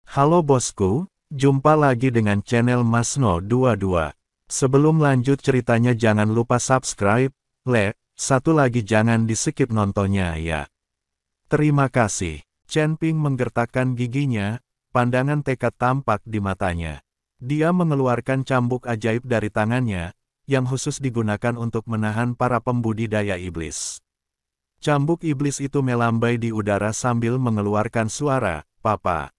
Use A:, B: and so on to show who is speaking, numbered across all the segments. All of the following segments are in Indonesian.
A: Halo bosku, jumpa lagi dengan channel Masno22. Sebelum lanjut ceritanya jangan lupa subscribe, like, satu lagi jangan di-skip nontonnya ya. Terima kasih. Chen Ping menggertakkan giginya, pandangan tekad tampak di matanya. Dia mengeluarkan cambuk ajaib dari tangannya, yang khusus digunakan untuk menahan para pembudidaya iblis. Cambuk iblis itu melambai di udara sambil mengeluarkan suara, "Papa."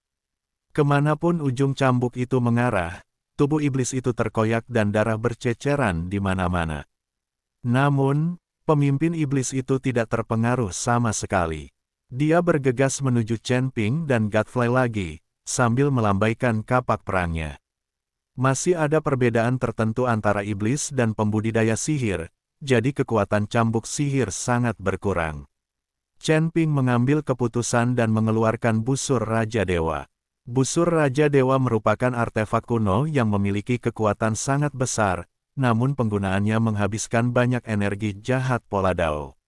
A: Kemanapun ujung cambuk itu mengarah, tubuh iblis itu terkoyak dan darah berceceran di mana-mana. Namun, pemimpin iblis itu tidak terpengaruh sama sekali. Dia bergegas menuju Chen Ping dan Godfrey lagi, sambil melambaikan kapak perangnya. Masih ada perbedaan tertentu antara iblis dan pembudidaya sihir, jadi kekuatan cambuk sihir sangat berkurang. Chen Ping mengambil keputusan dan mengeluarkan busur Raja Dewa. Busur Raja Dewa merupakan artefak kuno yang memiliki kekuatan sangat besar, namun penggunaannya menghabiskan banyak energi jahat Pola Dao.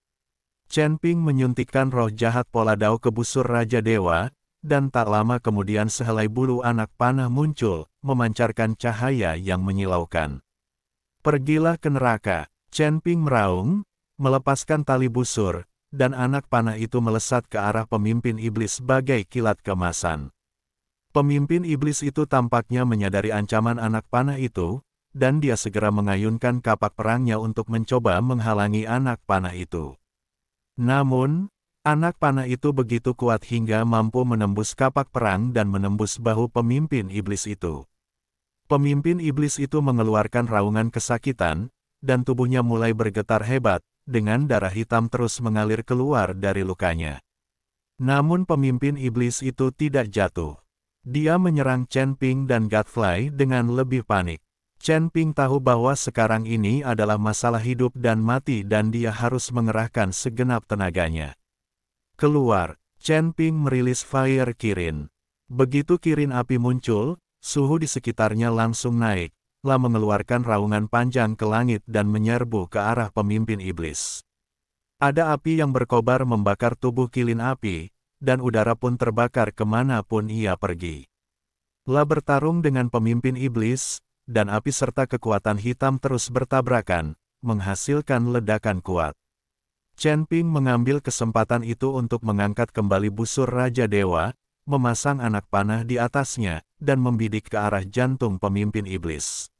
A: Chen Ping menyuntikkan roh jahat Pola Dao ke busur Raja Dewa, dan tak lama kemudian sehelai bulu anak panah muncul, memancarkan cahaya yang menyilaukan. "Pergilah ke neraka," Chen Ping meraung, melepaskan tali busur, dan anak panah itu melesat ke arah pemimpin iblis bagai kilat kemasan. Pemimpin iblis itu tampaknya menyadari ancaman anak panah itu, dan dia segera mengayunkan kapak perangnya untuk mencoba menghalangi anak panah itu. Namun, anak panah itu begitu kuat hingga mampu menembus kapak perang dan menembus bahu pemimpin iblis itu. Pemimpin iblis itu mengeluarkan raungan kesakitan, dan tubuhnya mulai bergetar hebat, dengan darah hitam terus mengalir keluar dari lukanya. Namun pemimpin iblis itu tidak jatuh. Dia menyerang Chen Ping dan Godfrey dengan lebih panik. Chen Ping tahu bahwa sekarang ini adalah masalah hidup dan mati dan dia harus mengerahkan segenap tenaganya. Keluar, Chen Ping merilis Fire Kirin. Begitu kirin api muncul, suhu di sekitarnya langsung naik, lalu mengeluarkan raungan panjang ke langit dan menyerbu ke arah pemimpin iblis. Ada api yang berkobar membakar tubuh kilin api, dan udara pun terbakar kemanapun ia pergi. La bertarung dengan pemimpin iblis, dan api serta kekuatan hitam terus bertabrakan, menghasilkan ledakan kuat. Chen Ping mengambil kesempatan itu untuk mengangkat kembali busur Raja Dewa, memasang anak panah di atasnya, dan membidik ke arah jantung pemimpin iblis.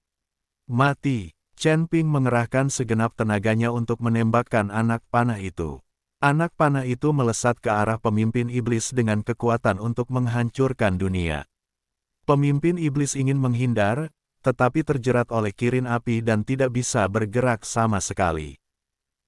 A: Mati! Chen Ping mengerahkan segenap tenaganya untuk menembakkan anak panah itu. Anak panah itu melesat ke arah pemimpin iblis dengan kekuatan untuk menghancurkan dunia. Pemimpin iblis ingin menghindar, tetapi terjerat oleh kirin api dan tidak bisa bergerak sama sekali.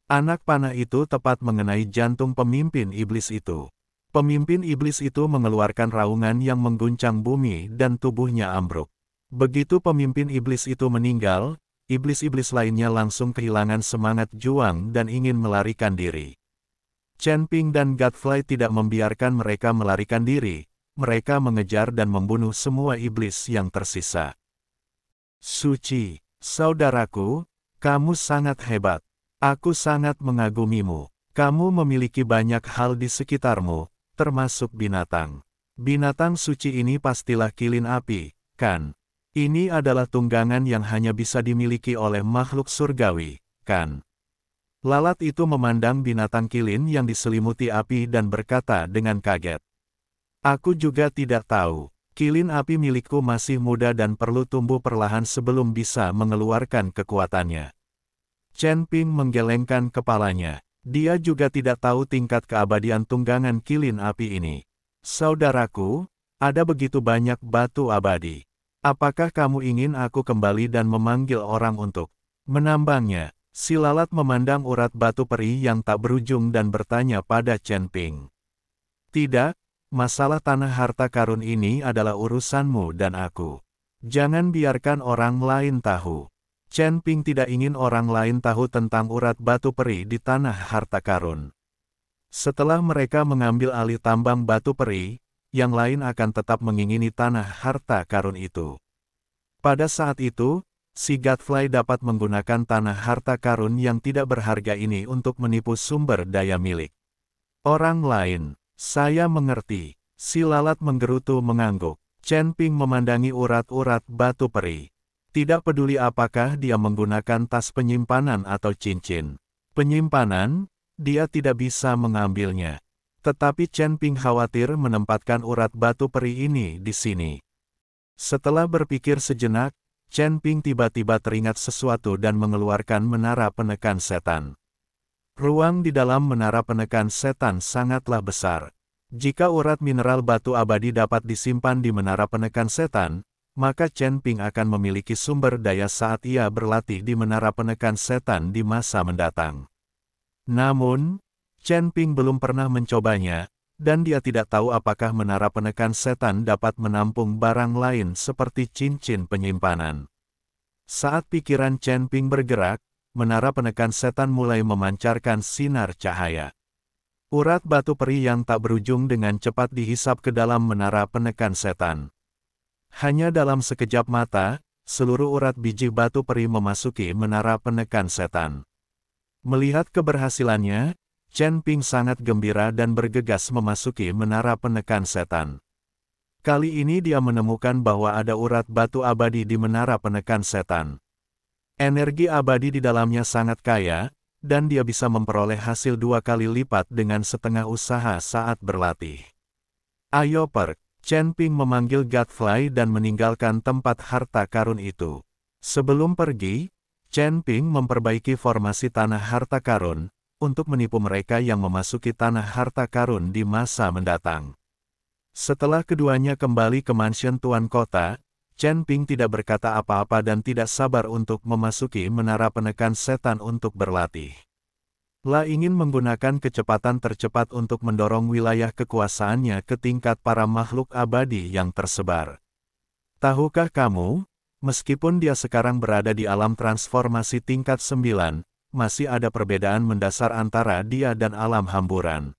A: Anak panah itu tepat mengenai jantung pemimpin iblis itu. Pemimpin iblis itu mengeluarkan raungan yang mengguncang bumi dan tubuhnya ambruk. Begitu pemimpin iblis itu meninggal, iblis-iblis lainnya langsung kehilangan semangat juang dan ingin melarikan diri. Chen Ping dan Godfrey tidak membiarkan mereka melarikan diri, mereka mengejar dan membunuh semua iblis yang tersisa. "Suci, saudaraku, kamu sangat hebat. Aku sangat mengagumimu. Kamu memiliki banyak hal di sekitarmu, termasuk binatang. Binatang suci ini pastilah kilin api, kan? Ini adalah tunggangan yang hanya bisa dimiliki oleh makhluk surgawi, kan?" Lalat itu memandang binatang kilin yang diselimuti api dan berkata dengan kaget. "Aku juga tidak tahu. Kilin api milikku masih muda dan perlu tumbuh perlahan sebelum bisa mengeluarkan kekuatannya." Chen Ping menggelengkan kepalanya. Dia juga tidak tahu tingkat keabadian tunggangan kilin api ini. "Saudaraku, ada begitu banyak batu abadi. Apakah kamu ingin aku kembali dan memanggil orang untuk menambangnya?" Si lalat memandang urat batu peri yang tak berujung dan bertanya pada Chen Ping. "Tidak, masalah tanah harta karun ini adalah urusanmu dan aku. Jangan biarkan orang lain tahu." Chen Ping tidak ingin orang lain tahu tentang urat batu peri di tanah harta karun. Setelah mereka mengambil alih tambang batu peri, yang lain akan tetap mengingini tanah harta karun itu. Pada saat itu, si Godfrey dapat menggunakan tanah harta karun yang tidak berharga ini untuk menipu sumber daya milik orang lain. "Saya mengerti." Si lalat menggerutu mengangguk. Chen Ping memandangi urat-urat batu peri. Tidak peduli apakah dia menggunakan tas penyimpanan atau cincin penyimpanan, dia tidak bisa mengambilnya. Tetapi Chen Ping khawatir menempatkan urat batu peri ini di sini. Setelah berpikir sejenak, Chen Ping tiba-tiba teringat sesuatu dan mengeluarkan menara penekan setan. Ruang di dalam menara penekan setan sangatlah besar. Jika urat mineral batu abadi dapat disimpan di menara penekan setan, maka Chen Ping akan memiliki sumber daya saat ia berlatih di menara penekan setan di masa mendatang. Namun, Chen Ping belum pernah mencobanya, dan dia tidak tahu apakah menara penekan setan dapat menampung barang lain seperti cincin penyimpanan. Saat pikiran Chen Ping bergerak, menara penekan setan mulai memancarkan sinar cahaya. Urat batu peri yang tak berujung dengan cepat dihisap ke dalam menara penekan setan. Hanya dalam sekejap mata, seluruh urat biji batu peri memasuki menara penekan setan. Melihat keberhasilannya, Chen Ping sangat gembira dan bergegas memasuki menara penekan setan. Kali ini dia menemukan bahwa ada urat batu abadi di menara penekan setan. Energi abadi di dalamnya sangat kaya, dan dia bisa memperoleh hasil 2 kali lipat dengan setengah usaha saat berlatih. Ayo perk, Chen Ping memanggil Godfly dan meninggalkan tempat harta karun itu. Sebelum pergi, Chen Ping memperbaiki formasi tanah harta karun, untuk menipu mereka yang memasuki tanah harta karun di masa mendatang. Setelah keduanya kembali ke mansion tuan kota, Chen Ping tidak berkata apa-apa dan tidak sabar untuk memasuki menara penekan setan untuk berlatih. La ingin menggunakan kecepatan tercepat untuk mendorong wilayah kekuasaannya ke tingkat para makhluk abadi yang tersebar. Tahukah kamu, meskipun dia sekarang berada di alam transformasi tingkat 9, masih ada perbedaan mendasar antara dia dan alam hamburan.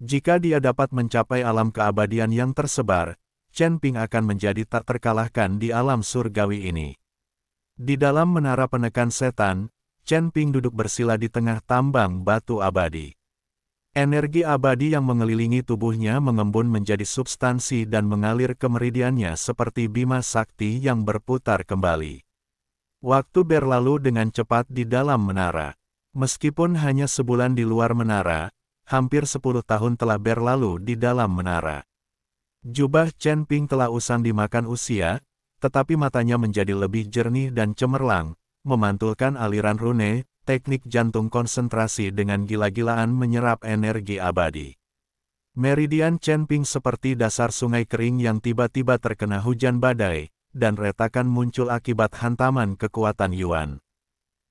A: Jika dia dapat mencapai alam keabadian yang tersebar, Chen Ping akan menjadi tak terkalahkan di alam surgawi ini. Di dalam menara penekan setan, Chen Ping duduk bersila di tengah tambang batu abadi. Energi abadi yang mengelilingi tubuhnya mengembun menjadi substansi dan mengalir ke meridiannya seperti bima sakti yang berputar kembali. Waktu berlalu dengan cepat di dalam menara. Meskipun hanya sebulan di luar menara, hampir 10 tahun telah berlalu di dalam menara. Jubah Chen Ping telah usang dimakan usia, tetapi matanya menjadi lebih jernih dan cemerlang, memantulkan aliran rune, teknik jantung konsentrasi dengan gila-gilaan menyerap energi abadi. Meridian Chen Ping seperti dasar sungai kering yang tiba-tiba terkena hujan badai, dan retakan muncul akibat hantaman kekuatan Yuan.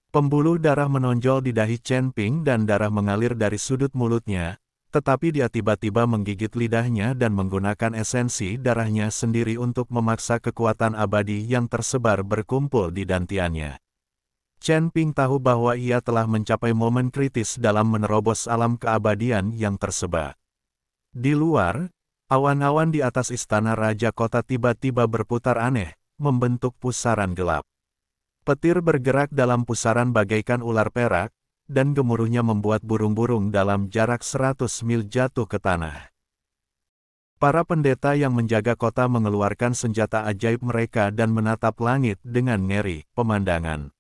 A: Pembuluh darah menonjol di dahi Chen Ping dan darah mengalir dari sudut mulutnya, tetapi dia tiba-tiba menggigit lidahnya dan menggunakan esensi darahnya sendiri untuk memaksa kekuatan abadi yang tersebar berkumpul di dantiannya. Chen Ping tahu bahwa ia telah mencapai momen kritis dalam menerobos alam keabadian yang tersebar. Di luar, awan-awan di atas istana Raja Kota tiba-tiba berputar aneh, membentuk pusaran gelap. Petir bergerak dalam pusaran bagaikan ular perak, dan gemuruhnya membuat burung-burung dalam jarak 100 mil jatuh ke tanah. Para pendeta yang menjaga kota mengeluarkan senjata ajaib mereka dan menatap langit dengan ngeri pemandangan.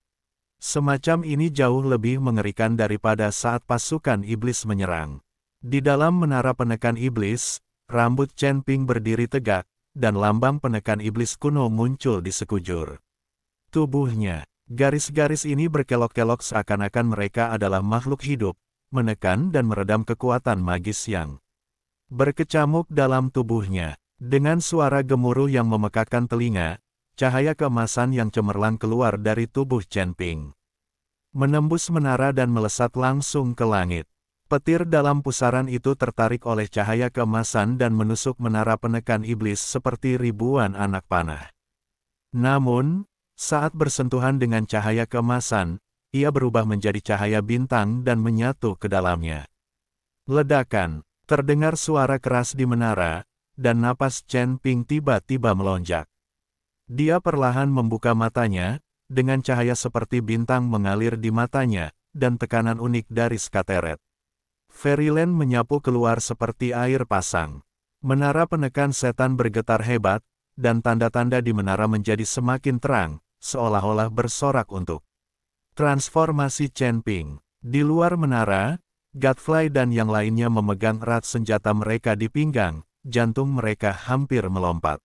A: Semacam ini jauh lebih mengerikan daripada saat pasukan iblis menyerang. Di dalam menara penekan iblis, rambut Chen Ping berdiri tegak, dan lambang penekan iblis kuno muncul di sekujur tubuhnya. Garis-garis ini berkelok-kelok seakan-akan mereka adalah makhluk hidup, menekan dan meredam kekuatan magis yang berkecamuk dalam tubuhnya. Dengan suara gemuruh yang memekakkan telinga, cahaya keemasan yang cemerlang keluar dari tubuh Chen Ping. Menembus menara dan melesat langsung ke langit. Petir dalam pusaran itu tertarik oleh cahaya keemasan dan menusuk menara penekan iblis seperti ribuan anak panah. Namun, saat bersentuhan dengan cahaya keemasan, ia berubah menjadi cahaya bintang dan menyatu ke dalamnya. Ledakan, terdengar suara keras di menara, dan napas Chen Ping tiba-tiba melonjak. Dia perlahan membuka matanya, dengan cahaya seperti bintang mengalir di matanya, dan tekanan unik dari skateret. Fairyland menyapu keluar seperti air pasang. Menara penekan setan bergetar hebat, dan tanda-tanda di menara menjadi semakin terang, seolah-olah bersorak untuk transformasi Chen Ping. Di luar menara, Godfrey dan yang lainnya memegang erat senjata mereka di pinggang, jantung mereka hampir melompat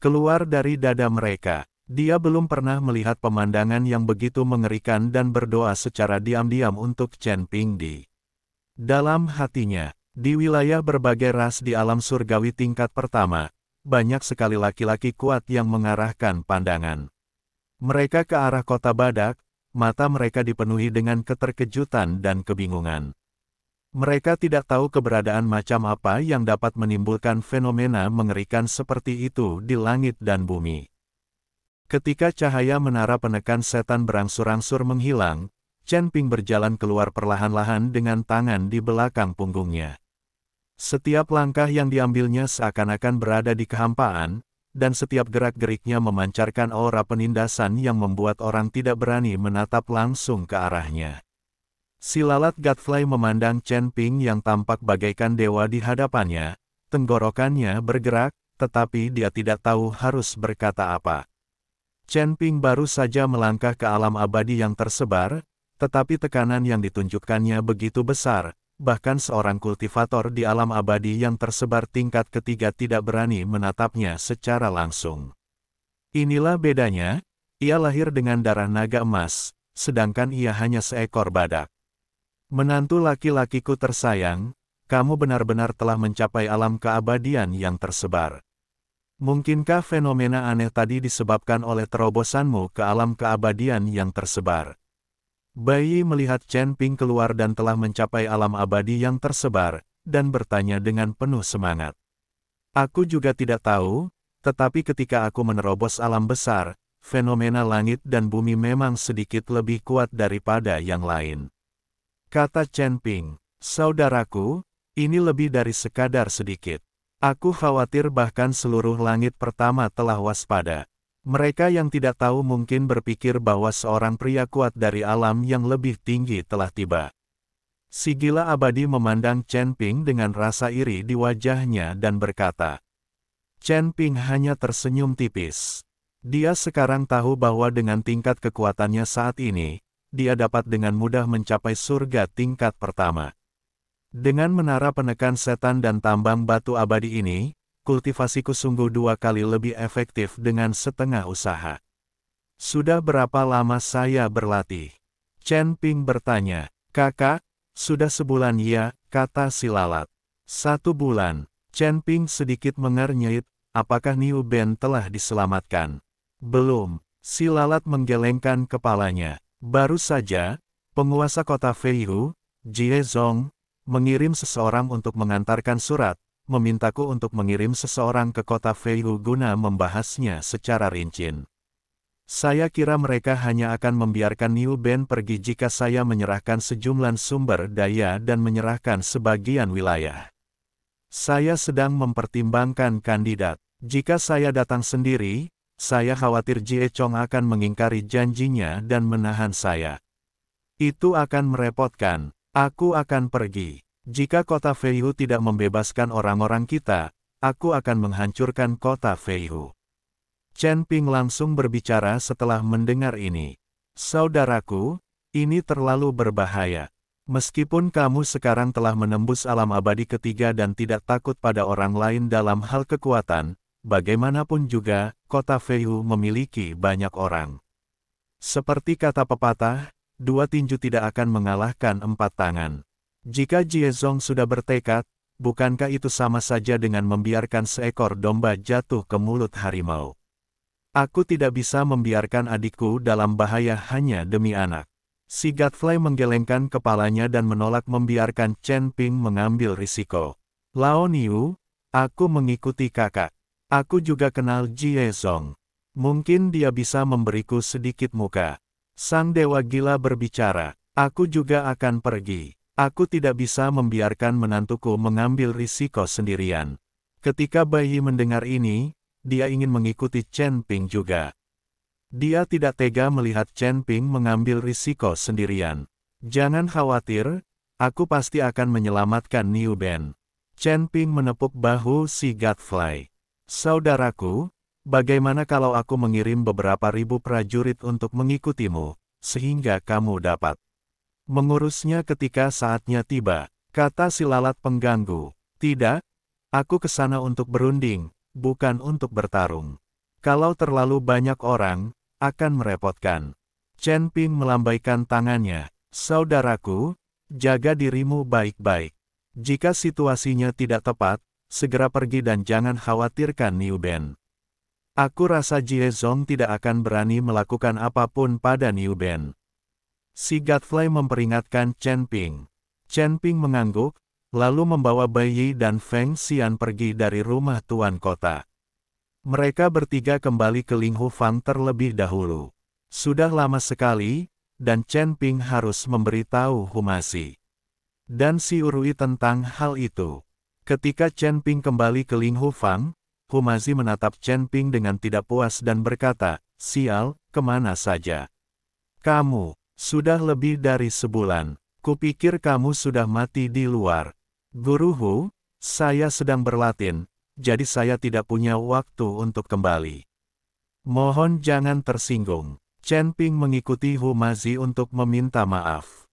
A: keluar dari dada mereka. Dia belum pernah melihat pemandangan yang begitu mengerikan dan berdoa secara diam-diam untuk Chen Ping di dalam hatinya. Di wilayah berbagai ras di alam surgawi tingkat pertama, banyak sekali laki-laki kuat yang mengarahkan pandangan mereka ke arah kota badak, mata mereka dipenuhi dengan keterkejutan dan kebingungan. Mereka tidak tahu keberadaan macam apa yang dapat menimbulkan fenomena mengerikan seperti itu di langit dan bumi. Ketika cahaya menara penekan setan berangsur-angsur menghilang, Chen Ping berjalan keluar perlahan-lahan dengan tangan di belakang punggungnya. Setiap langkah yang diambilnya seakan-akan berada di kehampaan, dan setiap gerak-geriknya memancarkan aura penindasan yang membuat orang tidak berani menatap langsung ke arahnya. Si lalat Godfrey memandang Chen Ping yang tampak bagaikan dewa di hadapannya, tenggorokannya bergerak, tetapi dia tidak tahu harus berkata apa. Chen Ping baru saja melangkah ke alam abadi yang tersebar, tetapi tekanan yang ditunjukkannya begitu besar, bahkan seorang kultivator di alam abadi yang tersebar tingkat ketiga tidak berani menatapnya secara langsung. Inilah bedanya, ia lahir dengan darah naga emas, sedangkan ia hanya seekor badak. Menantu laki-lakiku tersayang, kamu benar-benar telah mencapai alam keabadian yang tersebar. Mungkinkah fenomena aneh tadi disebabkan oleh terobosanmu ke alam keabadian yang tersebar? Bayi melihat Chen Ping keluar dan telah mencapai alam abadi yang tersebar, dan bertanya dengan penuh semangat. Aku juga tidak tahu, tetapi ketika aku menerobos alam besar, fenomena langit dan bumi memang sedikit lebih kuat daripada yang lain. Kata Chen Ping, saudaraku, ini lebih dari sekadar sedikit. Aku khawatir bahkan seluruh langit pertama telah waspada. Mereka yang tidak tahu mungkin berpikir bahwa seorang pria kuat dari alam yang lebih tinggi telah tiba. Si gila abadi memandang Chen Ping dengan rasa iri di wajahnya dan berkata. Chen Ping hanya tersenyum tipis. Dia sekarang tahu bahwa dengan tingkat kekuatannya saat ini, dia dapat dengan mudah mencapai surga tingkat pertama. Dengan menara penekan setan dan tambang batu abadi ini, kultivasiku sungguh 2 kali lebih efektif dengan setengah usaha. Sudah berapa lama saya berlatih? Chen Ping bertanya. Kakak, sudah sebulan ya, kata si lalat. 1 bulan. Chen Ping sedikit mengernyit, apakah Niu Ben telah diselamatkan? Belum, si lalat menggelengkan kepalanya. Baru saja, penguasa kota Feihu, Jie Zong, mengirim seseorang untuk mengantarkan surat, memintaku untuk mengirim seseorang ke kota Feihu guna membahasnya secara rinci. Saya kira mereka hanya akan membiarkan Niu Ben pergi jika saya menyerahkan sejumlah sumber daya dan menyerahkan sebagian wilayah. Saya sedang mempertimbangkan kandidat. Jika saya datang sendiri, saya khawatir Jie Chong akan mengingkari janjinya dan menahan saya. Itu akan merepotkan. Aku akan pergi. Jika kota Feihu tidak membebaskan orang-orang kita, aku akan menghancurkan kota Feihu. Chen Ping langsung berbicara setelah mendengar ini. Saudaraku, ini terlalu berbahaya. Meskipun kamu sekarang telah menembus alam abadi ketiga dan tidak takut pada orang lain dalam hal kekuatan, bagaimanapun juga, kota Feihu memiliki banyak orang. Seperti kata pepatah, 2 tinju tidak akan mengalahkan 4 tangan. Jika Jie Zong sudah bertekad, bukankah itu sama saja dengan membiarkan seekor domba jatuh ke mulut harimau? Aku tidak bisa membiarkan adikku dalam bahaya hanya demi anak. Si Godfrey menggelengkan kepalanya dan menolak membiarkan Chen Ping mengambil risiko. Lao Niu, aku mengikuti kakak. Aku juga kenal Jie Zong. Mungkin dia bisa memberiku sedikit muka. Sang dewa gila berbicara, aku juga akan pergi. Aku tidak bisa membiarkan menantuku mengambil risiko sendirian. Ketika bayi mendengar ini, dia ingin mengikuti Chen Ping juga. Dia tidak tega melihat Chen Ping mengambil risiko sendirian. Jangan khawatir, aku pasti akan menyelamatkan Niu Ben. Chen Ping menepuk bahu si Godfrey. Saudaraku, Bagaimana kalau aku mengirim beberapa ribu prajurit untuk mengikutimu, sehingga kamu dapat mengurusnya ketika saatnya tiba, kata si lalat pengganggu. Tidak, aku ke sana untuk berunding, bukan untuk bertarung. Kalau terlalu banyak orang, akan merepotkan. Chen Ping melambaikan tangannya. Saudaraku, jaga dirimu baik-baik. Jika situasinya tidak tepat, segera pergi dan jangan khawatirkan Niu Ben. Aku rasa Jie Zong tidak akan berani melakukan apapun pada Niu Ben. Si Godfrey memperingatkan Chen Ping. Chen Ping mengangguk, lalu membawa Bai Yi dan Feng Xian pergi dari rumah tuan kota. Mereka bertiga kembali ke Linghu Fang terlebih dahulu. Sudah lama sekali, dan Chen Ping harus memberitahu Humasi dan si Urui tentang hal itu. Ketika Chen Ping kembali ke Linghu Fang, Humasi menatap Chen Ping dengan tidak puas dan berkata, "Sial, kemana saja? Kamu, sudah lebih dari sebulan. Kupikir kamu sudah mati di luar." "Guru Hu, saya sedang berlatih, jadi saya tidak punya waktu untuk kembali." "Mohon jangan tersinggung." Chen Ping mengikuti Humasi untuk meminta maaf.